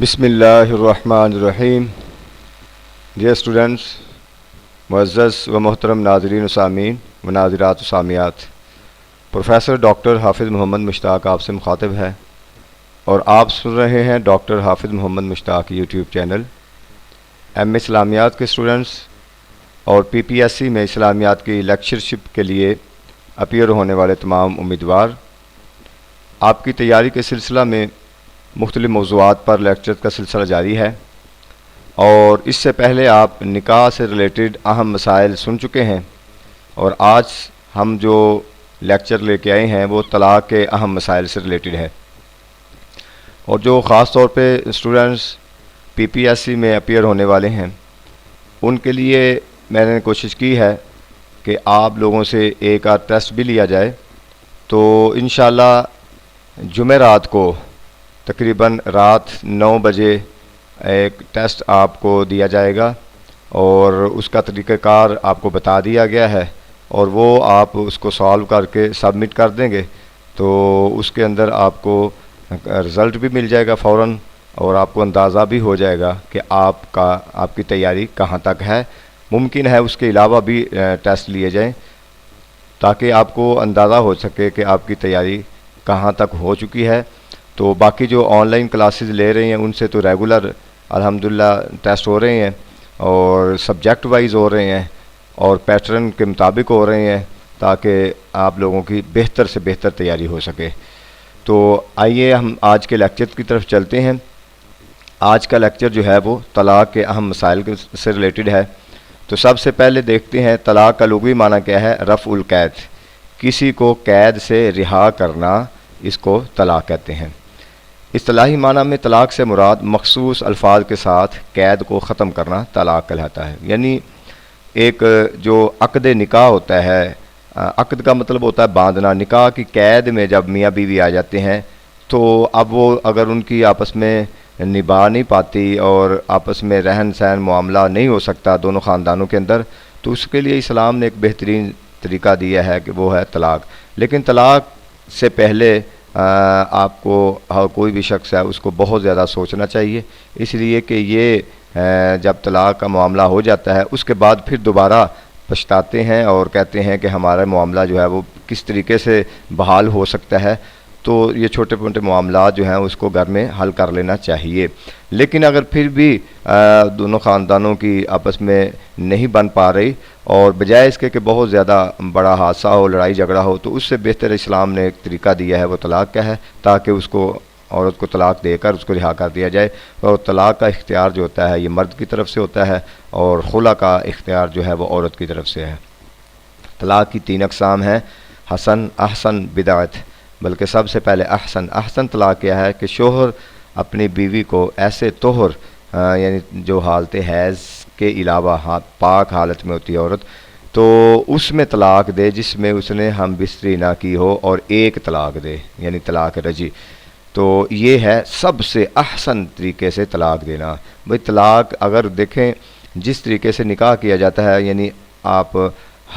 بسم اللہ الرحمن الرحیم. ڈیئر اسٹوڈنٹس، معزز و محترم ناظرین و سامعین و ناظرات و سامعات، پروفیسر ڈاکٹر حافظ محمد مشتاق آپ سے مخاطب ہے اور آپ سن رہے ہیں ڈاکٹر حافظ محمد مشتاق یوٹیوب چینل. ایم اسلامیات کے اسٹوڈنٹس اور پی پی ایس سی میں اسلامیات کی لیکچرشپ کے لیے اپیئر ہونے والے تمام امیدوار، آپ کی تیاری کے سلسلہ میں مختلف موضوعات پر لیکچر کا سلسلہ جاری ہے، اور اس سے پہلے آپ نکاح سے ریلیٹڈ اہم مسائل سن چکے ہیں، اور آج ہم جو لیکچر لے کے آئے ہیں وہ طلاق کے اہم مسائل سے ریلیٹڈ ہے. اور جو خاص طور پہ اسٹوڈنٹس پی پی ایس سی میں اپیئر ہونے والے ہیں ان کے لیے میں نے کوشش کی ہے کہ آپ لوگوں سے ایک آدھ ٹیسٹ بھی لیا جائے. تو انشاءاللہ جمعرات کو تقریباً رات 9 بجے ایک ٹیسٹ آپ کو دیا جائے گا، اور اس کا طریقہ کار آپ کو بتا دیا گیا ہے، اور وہ آپ اس کو سالو کر کے سبمٹ کر دیں گے تو اس کے اندر آپ کو رزلٹ بھی مل جائے گا فوراً، اور آپ کو اندازہ بھی ہو جائے گا کہ آپ کی تیاری کہاں تک ہے. ممکن ہے اس کے علاوہ بھی ٹیسٹ لیے جائیں تاکہ آپ کو اندازہ ہو سکے کہ آپ کی تیاری کہاں تک ہو چکی ہے. تو باقی جو آن لائن کلاسز لے رہے ہیں ان سے تو ریگولر الحمدللہ ٹیسٹ ہو رہے ہیں، اور سبجیکٹ وائز ہو رہے ہیں، اور پیٹرن کے مطابق ہو رہے ہیں تاکہ آپ لوگوں کی بہتر سے بہتر تیاری ہو سکے. تو آئیے ہم آج کے لیکچر کی طرف چلتے ہیں. آج کا لیکچر جو ہے وہ طلاق کے اہم مسائل سے ریلیٹڈ ہے. تو سب سے پہلے دیکھتے ہیں طلاق کا لغوی معنی کیا ہے. رفع القید، کسی کو قید سے رہا کرنا، اس کو طلاق کہتے ہیں. اصطلاحی معنی میں طلاق سے مراد مخصوص الفاظ کے ساتھ قید کو ختم کرنا طلاق کہلاتا ہے. یعنی ایک جو عقد نکاح ہوتا ہے، عقد کا مطلب ہوتا ہے باندھنا. نکاح کی قید میں جب میاں بیوی آ جاتے ہیں تو اب وہ اگر ان کی آپس میں نبھا نہیں پاتی اور آپس میں رہن سہن معاملہ نہیں ہو سکتا دونوں خاندانوں کے اندر، تو اس کے لیے اسلام نے ایک بہترین طریقہ دیا ہے کہ وہ ہے طلاق. لیکن طلاق سے پہلے آپ کو کوئی بھی شخص ہے اس کو بہت زیادہ سوچنا چاہیے، اس لیے کہ یہ جب طلاق کا معاملہ ہو جاتا ہے اس کے بعد پھر دوبارہ پچھتاتے ہیں اور کہتے ہیں کہ ہمارا معاملہ جو ہے وہ کس طریقے سے بحال ہو سکتا ہے. تو یہ چھوٹے موٹے معاملات جو ہیں اس کو گھر میں حل کر لینا چاہیے. لیکن اگر پھر بھی دونوں خاندانوں کی آپس میں نہیں بن پا رہی، اور بجائے اس کے کہ بہت زیادہ بڑا حادثہ ہو، لڑائی جھگڑا ہو، تو اس سے بہتر اسلام نے ایک طریقہ دیا ہے وہ طلاق کا ہے، تاکہ اس کو عورت کو طلاق دے کر اس کو رہا کر دیا جائے. اور طلاق کا اختیار جو ہوتا ہے یہ مرد کی طرف سے ہوتا ہے، اور خلا کا اختیار جو ہے وہ عورت کی طرف سے ہے. طلاق کی 3 اقسام ہیں: حسن، احسن، بدعت. بلکہ سب سے پہلے احسن طلاق کیا ہے کہ شوہر اپنی بیوی کو ایسے طہر، یعنی جو حالت حیض کے علاوہ پاک حالت میں ہوتی ہے عورت، تو اس میں طلاق دے جس میں اس نے ہم بستری نہ کی ہو، اور ایک طلاق دے، یعنی طلاق رجعی. تو یہ ہے سب سے احسن طریقے سے طلاق دینا. بھئی طلاق اگر دیکھیں جس طریقے سے نکاح کیا جاتا ہے، یعنی آپ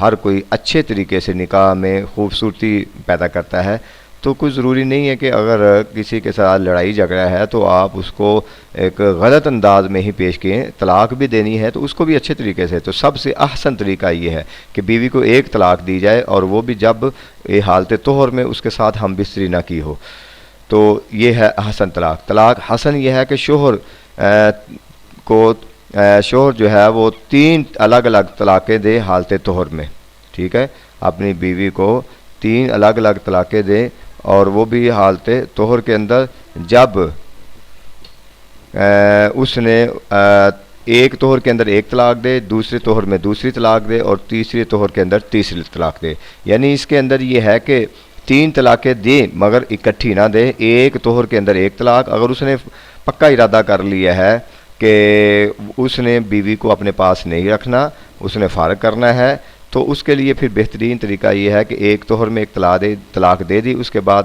ہر کوئی اچھے طریقے سے نکاح میں خوبصورتی پیدا کرتا ہے، تو کوئی ضروری نہیں ہے کہ اگر کسی کے ساتھ لڑائی جھگڑا ہے تو آپ اس کو ایک غلط انداز میں ہی پیش کیے. طلاق بھی دینی ہے تو اس کو بھی اچھے طریقے سے. تو سب سے احسن طریقہ یہ ہے کہ بیوی کو ایک طلاق دی جائے، اور وہ بھی جب حالت طہر میں اس کے ساتھ ہم بستری نہ کی ہو. تو یہ ہے حسن طلاق. طلاق حسن یہ ہے کہ شوہر جو ہے وہ 3 الگ الگ طلاقیں دے حالت طہر میں. ٹھیک ہے، اپنی بیوی کو 3 الگ الگ طلاقیں دے، اور وہ بھی حالت طہر کے اندر جب اس نے ایک طہر کے اندر ایک طلاق دے، دوسرے طہر میں دوسری طلاق دے، اور تیسرے طہر کے اندر تیسری طلاق دے. یعنی اس کے اندر یہ ہے کہ 3 طلاقیں دے مگر اکٹھی نہ دے. ایک طہر کے اندر ایک طلاق. اگر اس نے پکا ارادہ کر لیا ہے کہ اس نے بیوی کو اپنے پاس نہیں رکھنا، اس نے فارغ کرنا ہے، تو اس کے لیے پھر بہترین طریقہ یہ ہے کہ ایک طہر میں ایک طلاق دے دی. اس کے بعد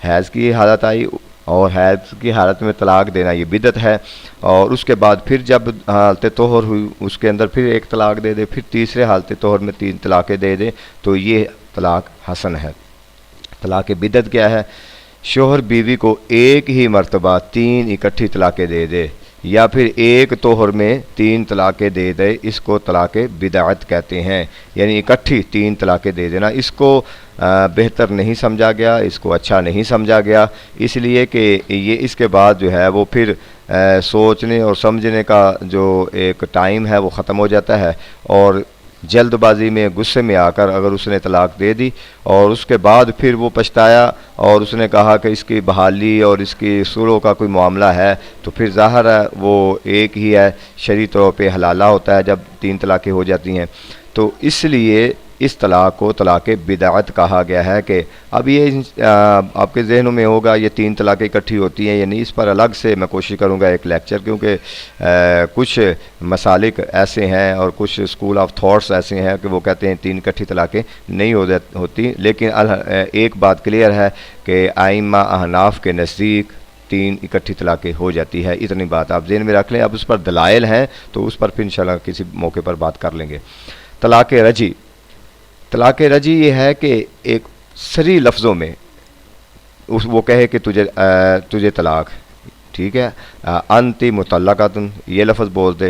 حیض کی حالت آئی، اور حیض کی حالت میں طلاق دینا یہ بدعت ہے. اور اس کے بعد پھر جب حالت طہر ہوئی اس کے اندر پھر ایک طلاق دے دے، پھر تیسرے حالت طہر میں 3 طلاقیں دے دے، تو یہ طلاق حسن ہے. طلاق بدعت کیا ہے شوہر بیوی کو ایک ہی مرتبہ 3 اکٹھی طلاقیں دے دے یا پھر ایک توہر میں 3 طلاقیں دے دے، اس کو طلاق بدعت کہتے ہیں، یعنی اکٹھی 3 طلاقیں دے دینا۔ اس کو بہتر نہیں سمجھا گیا، اس کو اچھا نہیں سمجھا گیا، اس لیے کہ یہ اس کے بعد جو ہے وہ پھر سوچنے اور سمجھنے کا جو ایک ٹائم ہے وہ ختم ہو جاتا ہے، اور جلد بازی میں غصے میں آ کر اگر اس نے طلاق دے دی اور اس کے بعد پھر وہ پچھتایا اور اس نے کہا کہ اس کی بحالی اور اس کی صلح کا کوئی معاملہ ہے، تو پھر ظاہر ہے وہ ایک ہی ہے، شرعی طور پہ حلالہ ہوتا ہے جب 3 طلاقیں ہو جاتی ہیں۔ تو اس لیے اس طلاق کو طلاق بدعت کہا گیا ہے۔ کہ اب یہ آپ کے ذہنوں میں ہوگا یہ 3 طلاقیں اکٹھی ہوتی ہیں، یعنی اس پر الگ سے میں کوشش کروں گا ایک لیکچر، کیونکہ کچھ مسالک ایسے ہیں اور کچھ اسکول آف تھاٹس ایسے ہیں کہ وہ کہتے ہیں 3 اکٹھی طلاقیں نہیں ہوتی، لیکن ایک بات کلیئر ہے کہ ائمہ احناف کے نزدیک 3 اکٹھی طلاقیں ہو جاتی ہے، اتنی بات آپ ذہن میں رکھ لیں۔ اب اس پر دلائل ہیں تو اس پر پھر انشاءاللہ کسی موقع پر بات کر لیں گے۔ طلاق رجعی، طلاق رجعی یہ ہے کہ ایک صریح لفظوں میں وہ کہے کہ تجھے طلاق، ٹھیک ہے، انتی مطلقۃ، یہ لفظ بول دے،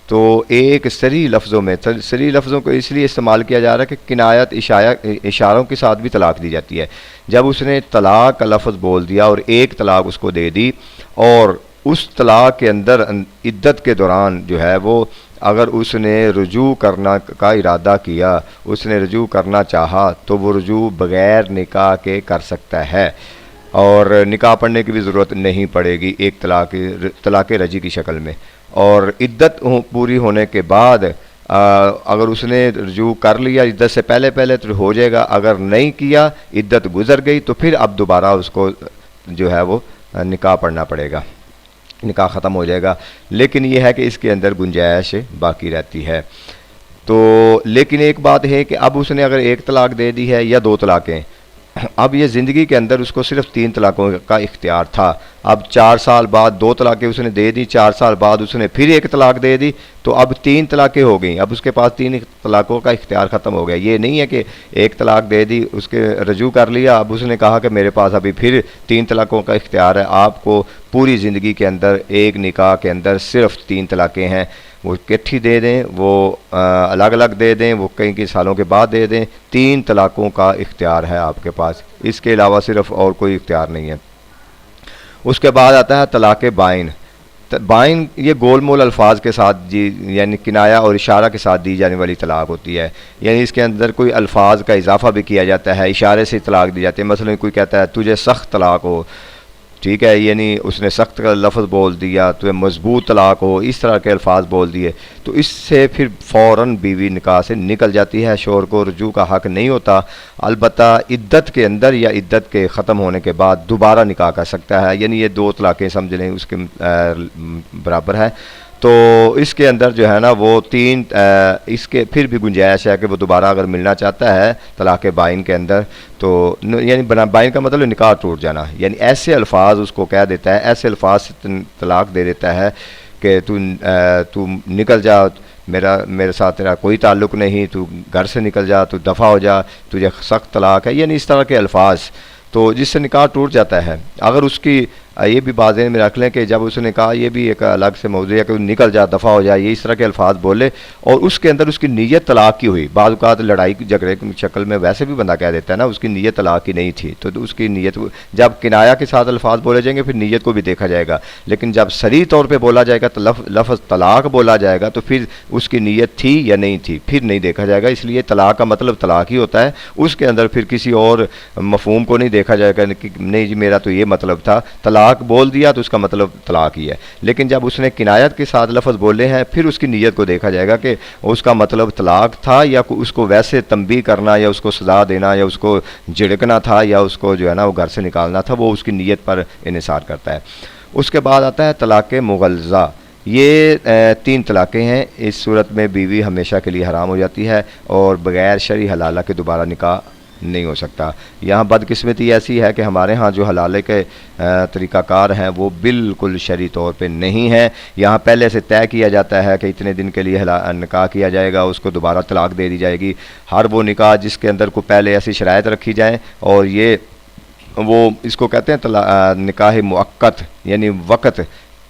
تو ایک صریح لفظوں میں، صریح لفظوں کو اس لیے استعمال کیا جا رہا ہے کہ کنایت اشاروں کے ساتھ بھی طلاق دی جاتی ہے۔ جب اس نے طلاق کا لفظ بول دیا اور ایک طلاق اس کو دے دی، اور اس طلاق کے اندر عدت کے دوران جو ہے وہ اگر اس نے رجوع کرنا کا ارادہ کیا، اس نے رجوع کرنا چاہا، تو وہ رجوع بغیر نکاح کے کر سکتا ہے، اور نکاح پڑھنے کی بھی ضرورت نہیں پڑے گی ایک طلاق رجعی کی شکل میں۔ اور عدت پوری ہونے کے بعد اگر اس نے رجوع کر لیا عدت سے پہلے تو ہو جائے گا، اگر نہیں کیا، عدت گزر گئی، تو پھر اب دوبارہ اس کو جو ہے وہ نکاح پڑھنا پڑے گا، نکاح ختم ہو جائے گا۔ لیکن یہ ہے کہ اس کے اندر گنجائش باقی رہتی ہے۔ تو لیکن ایک بات ہے کہ اب اس نے اگر ایک طلاق دے دی ہے یا 2 طلاقیں، اب یہ زندگی کے اندر اس کو صرف 3 طلاقوں کا اختیار تھا، اب 4 سال بعد 2 طلاقیں اس نے دے دی، 4 سال بعد اس نے پھر ایک طلاق دے دی، تو اب 3 طلاقیں ہو گئیں، اب اس کے پاس 3 طلاقوں کا اختیار ختم ہو گیا۔ یہ نہیں ہے کہ ایک طلاق دے دی، اس کے رجوع کر لیا، اب اس نے کہا کہ میرے پاس ابھی پھر 3 طلاقوں کا اختیار ہے۔ آپ کو پوری زندگی کے اندر ایک نکاح کے اندر صرف 3 طلاقیں ہیں، وہ اکٹھی دے دیں، وہ الگ الگ دے دیں، وہ کئی سالوں کے بعد دے دیں، 3 طلاقوں کا اختیار ہے آپ کے پاس، اس کے علاوہ صرف اور کوئی اختیار نہیں ہے۔ اس کے بعد آتا ہے طلاق بائن۔ بائن یہ گول مول الفاظ کے ساتھ یعنی کنایا اور اشارہ کے ساتھ دی جانے والی طلاق ہوتی ہے، یعنی اس کے اندر کوئی الفاظ کا اضافہ بھی کیا جاتا ہے، اشارے سے طلاق دی جاتی ہے۔ مثلا کوئی کہتا ہے تجھے سخت طلاق ہو، ٹھیک ہے، یعنی اس نے سخت کا لفظ بول دیا، تو مضبوط طلاق ہو، اس طرح کے الفاظ بول دیے، تو اس سے پھر فوراً بیوی نکاح سے نکل جاتی ہے، شوہر کو رجوع کا حق نہیں ہوتا، البتہ عدت کے اندر یا عدت کے ختم ہونے کے بعد دوبارہ نکاح کر سکتا ہے، یعنی یہ 2 طلاقیں سمجھ لیں اس کے برابر ہے۔ تو اس کے اندر جو ہے نا وہ 3 اس کے پھر بھی گنجائش ہے کہ وہ دوبارہ اگر ملنا چاہتا ہے طلاق بائن کے اندر، تو یعنی بائن کا مطلب نکاح ٹوٹ جانا، یعنی ایسے الفاظ اس کو کہہ دیتا ہے، ایسے الفاظ سے طلاق دے دیتا ہے کہ تو نکل جا، میرے ساتھ تیرا کوئی تعلق نہیں، تو گھر سے نکل جا، تو دفع ہو جا، تجھے سخت طلاق ہے، یعنی اس طرح کے الفاظ، تو جس سے نکاح ٹوٹ جاتا ہے۔ اگر اس کی یہ بھی بات ذہن میں رکھ لیں کہ جب اس نے کہا، یہ بھی ایک الگ سے موضوع ہے کہ نکل جا، دفع ہو جائے، یہ اس طرح کے الفاظ بولے اور اس کے اندر اس کی نیت طلاق کی ہوئی، بعض اوقات لڑائی جھگڑے کی شکل میں ویسے بھی بندہ کہہ دیتا ہے نا اس کی نیت طلاق کی نہیں تھی، تو اس کی نیت جب کنایا کے ساتھ الفاظ بولے جائیں گے پھر نیت کو بھی دیکھا جائے گا، لیکن جب صریح طور پہ بولا جائے گا تو لفظ طلاق بولا جائے گا تو پھر اس کی نیت تھی یا نہیں تھی پھر نہیں دیکھا جائے گا، اس لیے طلاق کا مطلب طلاق ہی ہوتا ہے، اس کے اندر پھر کسی اور مفہوم کو نہیں دیکھا جائے گا کہ نہیں جی میرا تو یہ مطلب تھا، طلاق بول دیا تو اس کا مطلب طلاق ہی ہے، لیکن جب اس نے کنایت کے ساتھ لفظ بولے ہیں پھر اس کی نیت کو دیکھا جائے گا کہ اس کا مطلب طلاق تھا یا اس کو ویسے تنبیہ کرنا یا اس کو سزا دینا یا اس کو جھڑکنا تھا یا اس کو جو ہے نا وہ گھر سے نکالنا تھا، وہ اس کی نیت پر انحصار کرتا ہے۔ اس کے بعد آتا ہے طلاق مغلظہ۔ یہ 3 طلاقیں ہیں، اس صورت میں بیوی ہمیشہ کے لیے حرام ہو جاتی ہے اور بغیر شرعی حلالہ کے دوبارہ نکاح نہیں ہو سکتا۔ یہاں بدقسمتی ایسی ہے کہ ہمارے ہاں جو حلالے کے طریقہ کار ہیں وہ بالکل شرعی طور پہ نہیں ہیں، یہاں پہلے سے طے کیا جاتا ہے کہ اتنے دن کے لیے نکاح کیا جائے گا، اس کو دوبارہ طلاق دے دی جائے گی، ہر وہ نکاح جس کے اندر کو پہلے ایسی شرائط رکھی جائیں اور یہ وہ اس کو کہتے ہیں نکاح مؤقت، یعنی وقت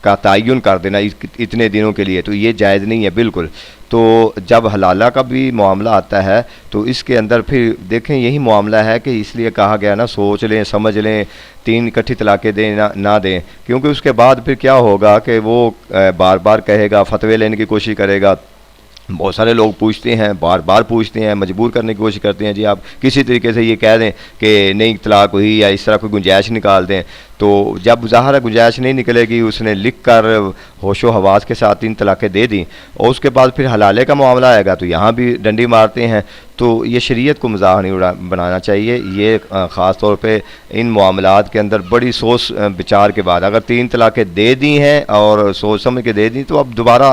کا تعین کر دینا اتنے دنوں کے لیے، تو یہ جائز نہیں ہے بالکل۔ تو جب حلالہ کا بھی معاملہ آتا ہے تو اس کے اندر پھر دیکھیں یہی معاملہ ہے کہ اس لیے کہا گیا نا سوچ لیں سمجھ لیں، 3 اکٹھی طلاقیں دیں نہ دیں، کیونکہ اس کے بعد پھر کیا ہوگا کہ وہ بار بار کہے گا، فتوے لینے کی کوشش کرے گا۔ بہت سارے لوگ پوچھتے ہیں، بار بار پوچھتے ہیں، مجبور کرنے کی کوشش کرتے ہیں، جی آپ کسی طریقے سے یہ کہہ دیں کہ نہیں طلاق ہوئی، یا اس طرح کوئی گنجائش نکال دیں۔ تو جب ظاہر گنجائش نہیں نکلے گی، اس نے لکھ کر ہوش و حواس کے ساتھ 3 طلاقیں دے دیں، اور اس کے بعد پھر حلالے کا معاملہ آئے گا تو یہاں بھی ڈنڈی مارتے ہیں۔ تو یہ شریعت کو مزاح نہیں بنانا چاہیے، یہ خاص طور پہ ان معاملات کے اندر بڑی سوچ بچار کے بعد اگر 3 طلاقیں دے دی ہیں اور سوچ سمجھ کے دے دیں، تو اب دوبارہ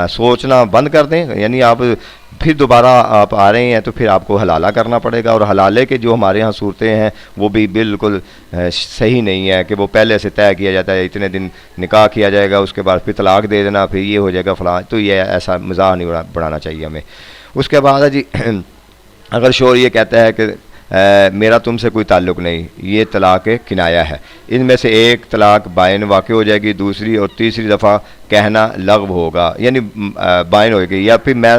سوچنا بند کر دیں، یعنی آپ پھر دوبارہ آپ آ رہے ہیں تو پھر آپ کو حلالہ کرنا پڑے گا، اور حلالے کے جو ہمارے ہاں صورتیں ہیں وہ بھی بالکل صحیح نہیں ہے کہ وہ پہلے سے طے کیا جاتا ہے، اتنے دن نکاح کیا جائے گا، اس کے بعد پھر طلاق دے دینا، پھر یہ ہو جائے گا فلاں، تو یہ ایسا مزاح نہیں بڑھانا چاہیے ہمیں۔ اس کے بعد جی اگر شوہر یہ کہتا ہے کہ میرا تم سے کوئی تعلق نہیں، یہ طلاق کنایہ ہے، ان میں سے ایک طلاق بائن واقع ہو جائے گی، دوسری اور تیسری دفعہ کہنا لغو ہوگا، یعنی بائن ہوئے گی، یا پھر میں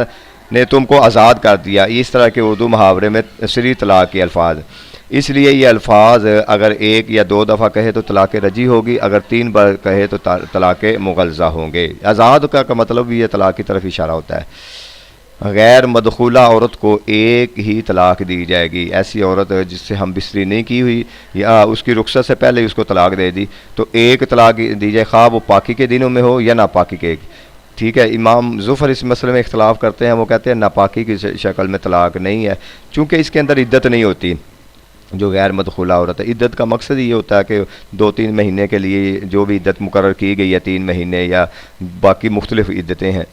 نے تم کو آزاد کر دیا، اس طرح کے اردو محاورے میں صریح طلاق کے الفاظ۔ اس لیے یہ الفاظ اگر 1 یا 2 دفعہ کہے تو طلاق رجی ہوگی، اگر 3 بار کہے تو طلاق مغلظہ ہوں گے۔ آزاد کا مطلب بھی یہ طلاق کی طرف اشارہ ہوتا ہے۔ غیر مدخولہ عورت کو ایک ہی طلاق دی جائے گی، ایسی عورت جس سے ہم بستری نہیں کی ہوئی یا اس کی رخصت سے پہلے اس کو طلاق دے دی تو ایک طلاق دی جائے، خواہ وہ پاکی کے دنوں میں ہو یا ناپاکی کے۔ ٹھیک ہے، امام ظفر اس مسئلے میں اختلاف کرتے ہیں، وہ کہتے ہیں ناپاکی کی شکل میں طلاق نہیں ہے، چونکہ اس کے اندر عدت نہیں ہوتی۔ جو غیر مدخولہ عورت ہے، عدت کا مقصد یہ ہوتا ہے کہ 2-3 مہینے کے لیے جو بھی عدت مقرر کی گئی ہے، 3 مہینے یا باقی مختلف عدتیں ہیں،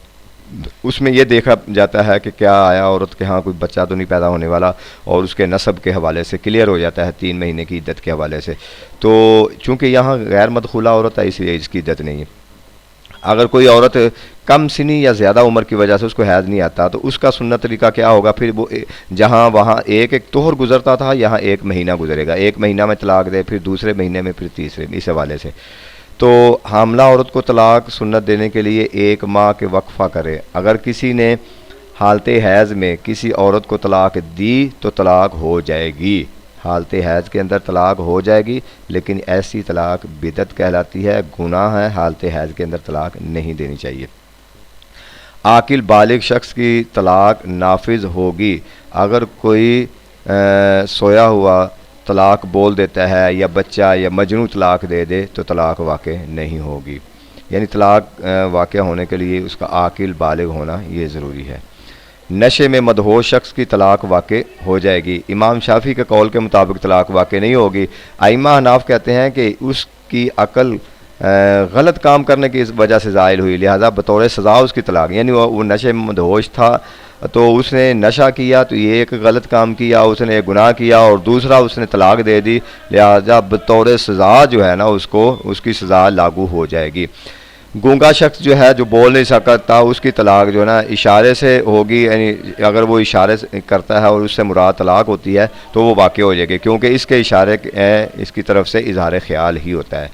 اس میں یہ دیکھا جاتا ہے کہ کیا آیا عورت کے ہاں کوئی بچہ تو نہیں پیدا ہونے والا، اور اس کے نسب کے حوالے سے کلیئر ہو جاتا ہے 3 مہینے کی عدت کے حوالے سے۔ تو چونکہ یہاں غیر مدخولہ عورت ہے اس لیے اس کی عدت نہیں ہے۔ اگر کوئی عورت کم سنی یا زیادہ عمر کی وجہ سے اس کو حیض نہیں آتا تو اس کا سنت طریقہ کیا ہوگا، پھر وہ جہاں وہاں ایک طہر گزرتا تھا یہاں 1 مہینہ گزرے گا، 1 مہینہ میں طلاق دے، پھر دوسرے مہینے میں، پھر تیسرے، اس حوالے سے۔ تو حاملہ عورت کو طلاق سنت دینے کے لیے 1 ماہ کے وقفہ کرے۔ اگر کسی نے حالت حیض میں کسی عورت کو طلاق دی تو طلاق ہو جائے گی، حالت حیض کے اندر طلاق ہو جائے گی، لیکن ایسی طلاق بدعت کہلاتی ہے، گناہ ہے، حالت حیض کے اندر طلاق نہیں دینی چاہیے۔ عاقل بالغ شخص کی طلاق نافذ ہوگی اگر کوئی سویا ہوا طلاق بول دیتا ہے یا بچہ یا مجنون طلاق دے دے تو طلاق واقع نہیں ہوگی، یعنی طلاق واقع ہونے کے لیے اس کا عاقل بالغ ہونا یہ ضروری ہے۔ نشے میں مدہوش شخص کی طلاق واقع ہو جائے گی، امام شافعی کے قول کے مطابق طلاق واقع نہیں ہوگی۔ ائمہ حناف کہتے ہیں کہ اس کی عقل غلط کام کرنے کی اس وجہ سے زائل ہوئی، لہذا بطور سزا اس کی طلاق، یعنی وہ نشے میں مدہوش تھا تو اس نے نشہ کیا تو یہ ایک غلط کام کیا، اس نے ایک گناہ کیا، اور دوسرا اس نے طلاق دے دی، لہذا بطور سزا جو ہے نا اس کو اس کی سزا لاگو ہو جائے گی۔ گونگا شخص جو ہے جو بول نہیں سکتا اس کی طلاق جو ہے نا اشارے سے ہوگی، یعنی اگر وہ اشارے سے کرتا ہے اور اس سے مراد طلاق ہوتی ہے تو وہ واقع ہو جائے گی، کیونکہ اس کے اشارے اس کی طرف سے اظہار خیال ہی ہوتا ہے۔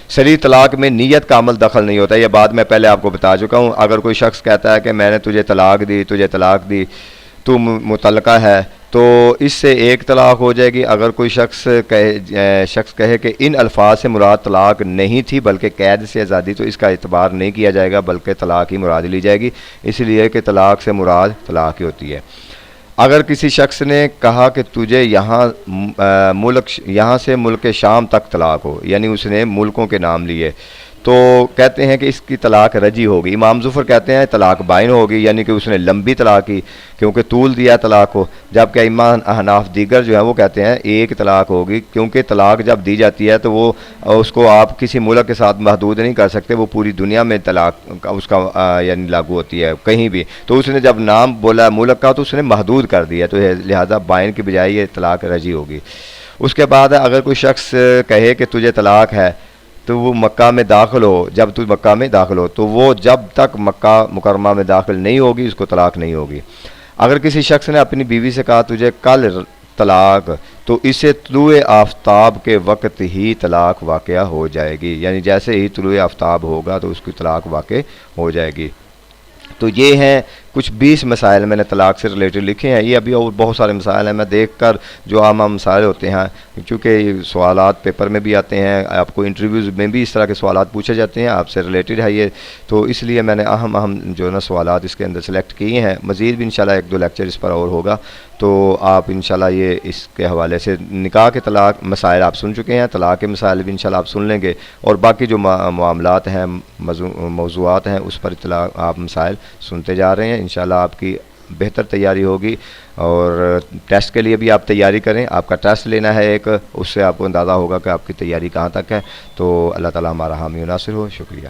صریح طلاق میں نیت کا عمل دخل نہیں ہوتا، یہ بات میں پہلے آپ کو بتا چکا ہوں۔ اگر کوئی شخص کہتا ہے کہ میں نے تجھے طلاق دی تو متعلقہ ہے تو اس سے 1 طلاق ہو جائے گی۔ اگر کوئی شخص کہے کہ ان الفاظ سے مراد طلاق نہیں تھی بلکہ قید سے آزادی، تو اس کا اعتبار نہیں کیا جائے گا بلکہ طلاق ہی مراد لی جائے گی، اس لیے کہ طلاق سے مراد طلاق ہی ہوتی ہے۔ اگر کسی شخص نے کہا کہ تجھے یہاں سے ملک شام تک طلاق ہو، یعنی اس نے ملکوں کے نام لیے، تو کہتے ہیں کہ اس کی طلاق رجی ہوگی۔ امام ظفر کہتے ہیں طلاق بائن ہوگی، یعنی کہ اس نے لمبی طلاق کی کیونکہ طول دیا طلاق کو، جبکہ ائمہ احناف دیگر جو ہیں وہ کہتے ہیں 1 طلاق ہوگی، کیونکہ طلاق جب دی جاتی ہے تو وہ اس کو آپ کسی ملک کے ساتھ محدود نہیں کر سکتے، وہ پوری دنیا میں طلاق اس کا یعنی لاگو ہوتی ہے کہیں بھی، تو اس نے جب نام بولا ملک کا تو اس نے محدود کر دیا، تو لہذا بائن کی بجائے یہ طلاق رجی ہوگی۔ اس کے بعد اگر کوئی شخص کہے کہ تجھے طلاق ہے تو وہ مکہ میں داخل ہو، جب تو مکہ میں داخل ہو تو وہ جب تک مکہ مکرمہ میں داخل نہیں ہوگی اس کو طلاق نہیں ہوگی۔ اگر کسی شخص نے اپنی بیوی سے کہا تجھے کل طلاق تو اسے طلوع آفتاب کے وقت ہی طلاق واقع ہو جائے گی، یعنی جیسے ہی طلوع آفتاب ہوگا تو اس کی طلاق واقع ہو جائے گی۔ تو یہ ہیں کچھ 20 مسائل میں نے طلاق سے ریلیٹڈ لکھے ہیں، یہ ابھی اور بہت سارے مسائل ہیں، میں دیکھ کر جو عام مسائل ہوتے ہیں کیونکہ یہ سوالات پیپر میں بھی آتے ہیں، آپ کو انٹرویوز میں بھی اس طرح کے سوالات پوچھے جاتے ہیں، آپ سے ریلیٹڈ ہے یہ، تو اس لیے میں نے اہم جو ہے نا سوالات اس کے اندر سلیکٹ کیے ہیں۔ مزید بھی انشاءاللہ 1-2 لیکچر اس پر اور ہوگا، تو آپ انشاءاللہ یہ اس کے حوالے سے نکاح کے طلاق مسائل آپ سن چکے ہیں، طلاق کے مسائل بھی انشاءاللہ آپ سن لیں گے، اور باقی جو معاملات ہیں موضوعات ہیں اس پر اطلاع آپ مسائل سنتے جا رہے ہیں، انشاءاللہ آپ کی بہتر تیاری ہوگی۔ اور ٹیسٹ کے لیے بھی آپ تیاری کریں، آپ کا ٹیسٹ لینا ہے ایک، اس سے آپ کو اندازہ ہوگا کہ آپ کی تیاری کہاں تک ہے۔ تو اللہ تعالی ہمارا حامی و ناصر ہو۔ شکریہ۔